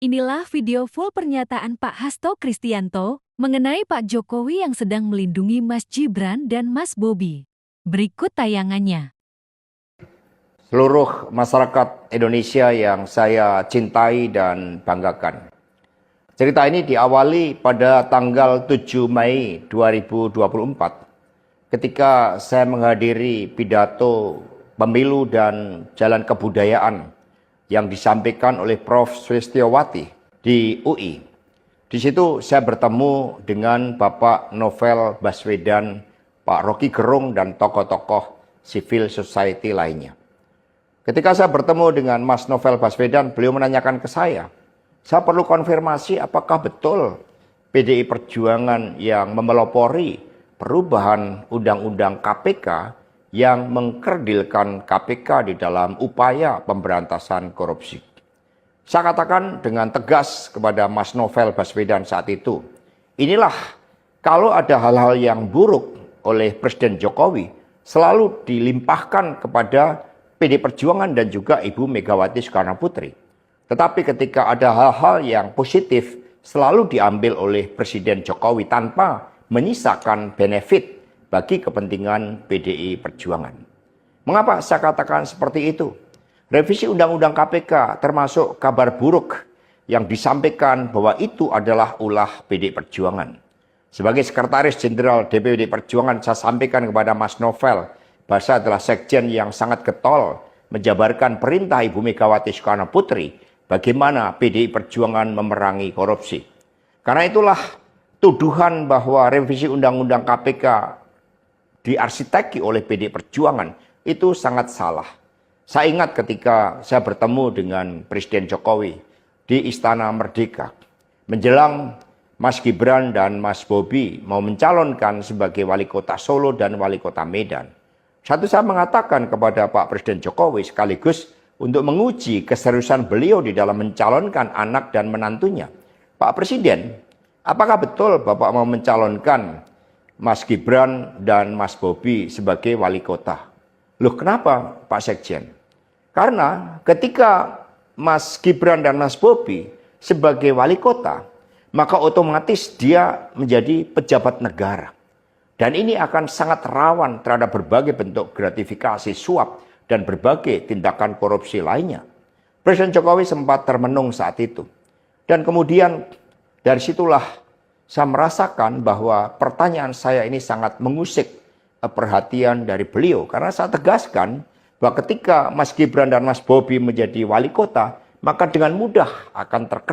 Inilah video full pernyataan Pak Hasto Kristianto mengenai Pak Jokowi yang sedang melindungi Mas Gibran dan Mas Bobi. Berikut tayangannya. Seluruh masyarakat Indonesia yang saya cintai dan banggakan. Cerita ini diawali pada tanggal 7 Mei 2024 ketika saya menghadiri pidato pemilu dan jalan kebudayaan yang disampaikan oleh Prof. Sulistyowati di UI. Di situ saya bertemu dengan Bapak Novel Baswedan, Pak Rocky Gerung, dan tokoh-tokoh civil society lainnya. Ketika saya bertemu dengan Mas Novel Baswedan, beliau menanyakan ke saya perlu konfirmasi apakah betul PDI Perjuangan yang memelopori perubahan Undang-Undang KPK yang mengkerdilkan KPK di dalam upaya pemberantasan korupsi. Saya katakan dengan tegas kepada Mas Novel Baswedan saat itu, inilah kalau ada hal-hal yang buruk oleh Presiden Jokowi selalu dilimpahkan kepada PDI Perjuangan dan juga Ibu Megawati Soekarno Putri. Tetapi ketika ada hal-hal yang positif selalu diambil oleh Presiden Jokowi tanpa menyisakan benefit bagi kepentingan PDI Perjuangan. Mengapa saya katakan seperti itu? Revisi Undang-Undang KPK termasuk kabar buruk yang disampaikan bahwa itu adalah ulah PDI Perjuangan. Sebagai Sekretaris Jenderal DPD Perjuangan, saya sampaikan kepada Mas Novel bahwa saya adalah sekjen yang sangat getol menjabarkan perintah Ibu Megawati Soekarno Putri bagaimana PDI Perjuangan memerangi korupsi. Karena itulah tuduhan bahwa revisi Undang-Undang KPK diarsiteki oleh PDI Perjuangan itu sangat salah. Saya ingat ketika saya bertemu dengan Presiden Jokowi di Istana Merdeka menjelang Mas Gibran dan Mas Bobi mau mencalonkan sebagai wali kota Solo dan wali kota Medan. Satu saya mengatakan kepada Pak Presiden Jokowi sekaligus untuk menguji keseriusan beliau di dalam mencalonkan anak dan menantunya. Pak Presiden, apakah betul Bapak mau mencalonkan Mas Gibran dan Mas Bobi sebagai wali kota? Loh, kenapa Pak Sekjen? Karena ketika Mas Gibran dan Mas Bobi sebagai wali kota, maka otomatis dia menjadi pejabat negara. Dan ini akan sangat rawan terhadap berbagai bentuk gratifikasi, suap, dan berbagai tindakan korupsi lainnya. Presiden Jokowi sempat termenung saat itu. Dan kemudian dari situlah saya merasakan bahwa pertanyaan saya ini sangat mengusik perhatian dari beliau. Karena saya tegaskan bahwa ketika Mas Gibran dan Mas Bobi menjadi wali kota, maka dengan mudah akan terkena